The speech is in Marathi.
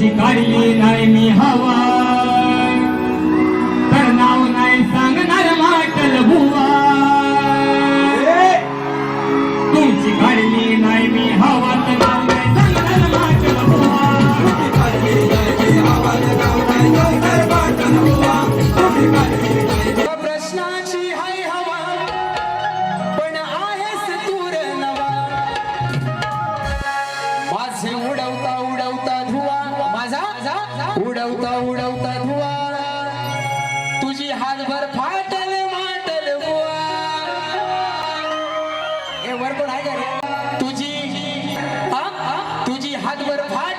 तुमची काढली नाही मी हवा तर नाव नाही सांगणार माटल बुवा तुमची काढली नाही मी हवा तर नाव नाही सांगणार माटल बुवा प्रश्नाची हाय हवा पण आहेस तूर नवा माझे उडवता उडवता धुवा माझा उडवता उडवता धुवा तुझी हातभर फाटल माटल बुवा हे वर कोण आहे का रे तुझी तुझी हातभर फाट